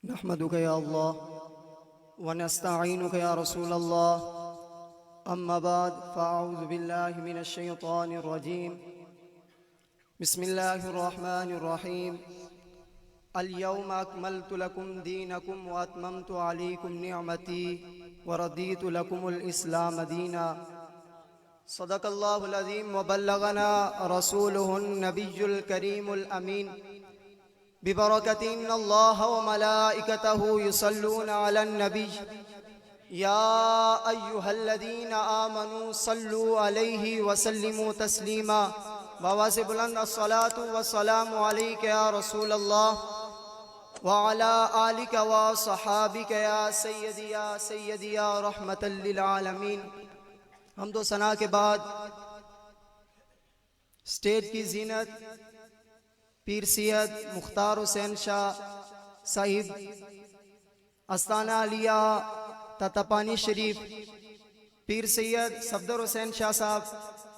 نحمدك يا الله ونستعينك يا رسول الله. أما بعد فأعوذ بالله من الشيطان الرجيم. بسم الله الرحمن الرحيم. اليوم أكملت لكم دينكم وأتممت عليكم نعمتي ورضيت لكم الإسلام دينا. صدق الله العظيم وبلغنا رسوله النبي الكريم الأمين ببركة إن الله وملائكته يصلون على النبي يا أيها الذين آمنوا صلوا عليه وسلموا تسليما. وواجب لنا الصلاة والسلام عليك يا رسول الله وعلى آلك وصحابك يا سيدي يا رحمة للعالمين. حمد و ثنا کے بعد اسٹیج کی زینت پیر سید مختار حسین شاہ صاحب استانہ علیہ تتپانی شریف، پیر سید صفدر حسین شاہ صاحب،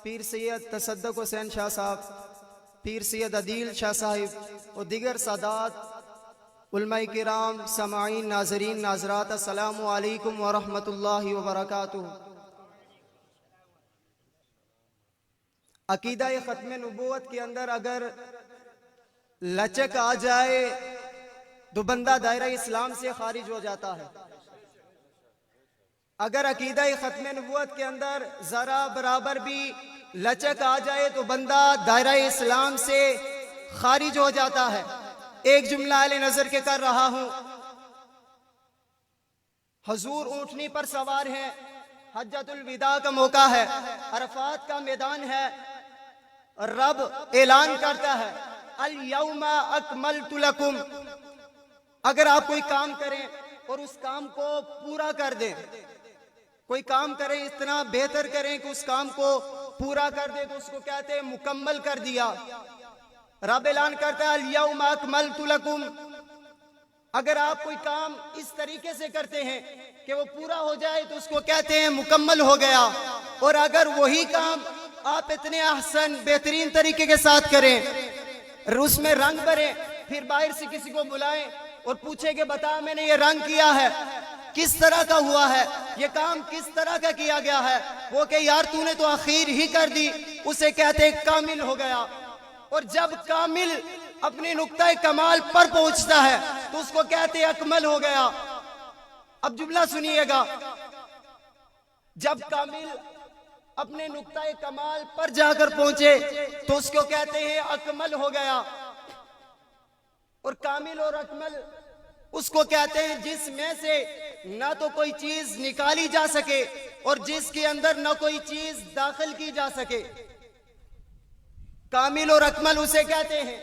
پیر سید تصدق حسین شاہ صاحب، پیر سید عدیل شاہ صاحب اور دیگر سادات علماء کرام، سامعین، ناظرین، ناظرات، السلام علیکم ورحمۃ اللہ وبرکاتہ. عقیدہ ختم نبوت کے اندر اگر لچک آ جائے تو بندہ دائرہ اسلام سے خارج ہو جاتا ہے. اگر عقیدہ ختم نبوت کے اندر ذرا برابر بھی لچک آ جائے تو بندہ دائرہ اسلام سے خارج ہو جاتا ہے. ایک جملہ اہل نظر کے کر رہا ہوں. حضور اونٹنی پر سوار ہیں، حجۃ الوداع کا موقع ہے، عرفات کا میدان ہے. رب اعلان کرتا ہے الیوم اکملت لکم. اگر آپ کوئی کام کریں اور اس کام کو پورا کر دیں، کوئی کام کریں اتنا بہتر کریں کہ اس کام کو پورا کر دیں، تو اس کو کہتے ہیں مکمل کر دیا. رب اعلان کرتا ہے الیوم اکملت لکم. اگر آپ کوئی کام اس طریقے سے کرتے ہیں کہ وہ پورا ہو جائے تو اس کو کہتے ہیں مکمل ہو گیا. اور اگر وہی کام آپ اتنے احسن بہترین طریقے کے ساتھ کریں، اس میں رنگ بھریں، پھر باہر سے کسی کو بلائیں اور پوچھیں کہ بتا میں نے یہ رنگ کیا ہے، کس طرح کا ہوا ہے، یہ کام کس طرح کا کیا گیا ہے، وہ کہ یار تو نے تو آخیر ہی کر دی، اسے کہتے ہیں کامل ہو گیا. اور جب کامل اپنے نقطہ کمال پر پہنچتا ہے تو اس کو کہتے ہیں اکمل ہو گیا. اب جملہ سنیے گا، جب کامل اپنے نقطہ کمال پر جا کر پہنچے تو اس کو کہتے ہیں اکمل ہو گیا. اور کامل اور اکمل اس کو کہتے ہیں جس میں سے نہ تو کوئی چیز نکالی جا سکے اور جس کے اندر نہ کوئی چیز داخل کی جا سکے. کامل اور اکمل اسے کہتے ہیں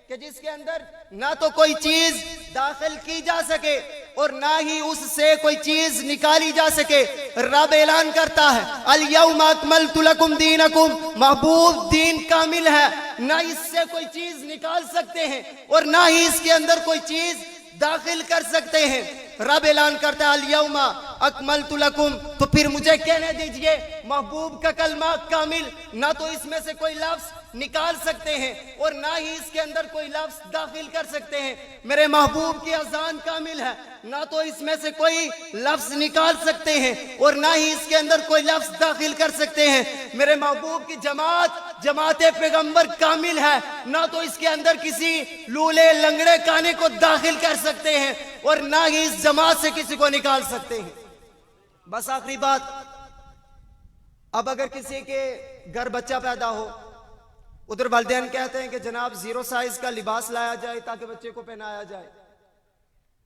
کہ جس کے اندر نہ تو کوئی چیز داخل کی جا سکے اور نہ ہی اس سے کوئی چیز نکالی جا سکے. رب اعلان کرتا ہے الیوم اکملت لکم دینکم. محبوب دین کامل ہے، نہ اس سے کوئی چیز نکال سکتے ہیں اور نہ ہی اس کے اندر کوئی چیز داخل کر سکتے ہیں. رب اعلان کرتا ہے الیوم اکملت لکم. تو پھر مجھے کہنے دیجئے محبوب کا کلمہ کامل، نہ تو اس میں سے کوئی لفظ نکال سکتے ہیں اور نہ ہی اس کے اندر کوئی لفظ داخل کر سکتے ہیں. میرے محبوب کی اذان کامل ہے، نہ تو اس میں سے کوئی لفظ نکال سکتے ہیں اور نہ ہی اس کے اندر کوئی لفظ داخل کر سکتے ہیں. میرے محبوب کی جماعت پیغمبر کامل ہے، نہ تو اس کے اندر کسی لولے لنگڑے کانے کو داخل کر سکتے ہیں اور نہ ہی اس جماعت سے کسی کو نکال سکتے ہیں. بس آخری بات، اب اگر کسی کے گھر بچہ پیدا ہو، ادھر والدین کہتے ہیں کہ جناب 0 سائز کا لباس لایا جائے تاکہ بچے کو پہنایا جائے.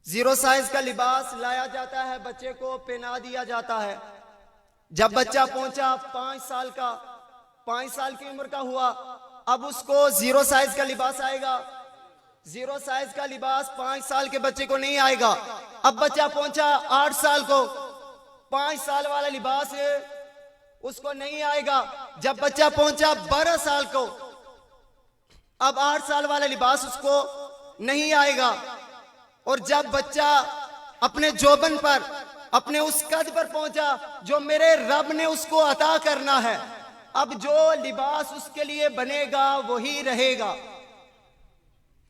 0 سائز کا لباس لایا جاتا ہے، بچے کو پہنا دیا جاتا ہے. جب بچہ پہنچا 5 سال کا، 5 سال کی عمر کا ہوا، اب اس کو 0 سائز کا لباس آئے گا. 0 سائز کا لباس 5 سال کے بچے کو نہیں آئے گا. اب بچہ پہنچا 8 سال کو، 5 سال والا لباس اس کو نہیں آئے گا. جب بچہ پہنچا 12 سال کو، اب 8 سال والا لباس اس کو نہیں آئے گا. اور جب بچہ اپنے جوبن پر، اپنے اس قد پر پہنچا جو میرے رب نے اس کو عطا کرنا ہے، اب جو لباس اس کے لیے بنے گا وہی رہے گا.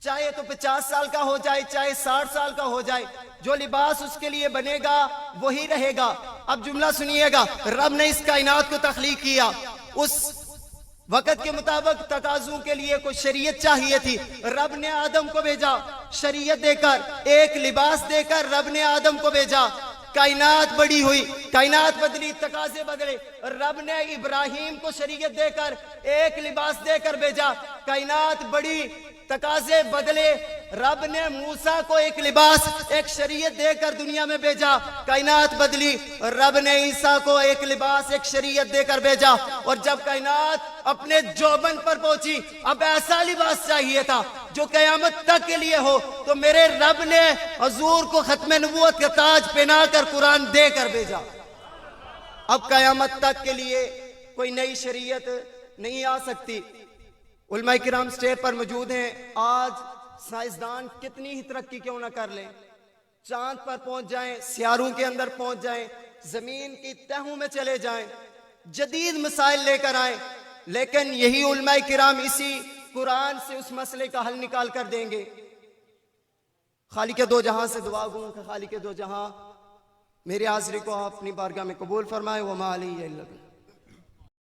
چاہے تو 50 سال کا ہو جائے، چاہے 60 سال کا ہو جائے، جو لباس اس کے لیے بنے گا وہی رہے گا۔ اب جملہ سنیے گا، رب نے اس کائنات کو تخلیق کیا، اس وقت کے مطابق تقاضوں کے لیے کوئی شریعت چاہیے تھی، رب نے آدم کو بھیجا شریعت دے کر، ایک لباس دے کر رب نے آدم کو بھیجا۔ کائنات بڑی ہوئی، کائنات بدلی، تقاضے بدلے، رب نے ابراہیم کو شریعت دے کر ایک لباس دے کر بھیجا، کائنات بڑی، تقاضے بدلے، رب نے موسیٰ کو ایک لباس، ایک شریعت دے کر دنیا میں بھیجا، کائنات بدلی، رب نے عیسیٰ کو ایک لباس، ایک شریعت دے کر بھیجا، اور جب کائنات اپنے جوبن پر پہنچی، اب ایسا لباس چاہیے تھا جو قیامت تک کے لیے ہو، تو میرے رب نے حضور کو ختم نبوت کا تاج پہنا کر قرآن دے کر بھیجا۔ اب قیامت تک کے لیے کوئی نئی شریعت نہیں آ سکتی۔ علماء کرام سٹیج پر موجود ہیں، آج سائنسدان کتنی ہی ترقی کیوں نہ کر لیں، چاند پر پہنچ جائیں، سیاروں کے اندر پہنچ جائیں، زمین کی تہوں میں چلے جائیں، جدید مسائل لے کر آئیں، لیکن یہی علماء کرام اسی قرآن سے اس مسئلے کا حل نکال کر دیں گے۔ خالق دو جہاں سے دعا گوں کہ خالق دو جہاں میری حاضری کو اپنی بارگاہ میں قبول فرمائے۔ وما علیہ الا البلاغ۔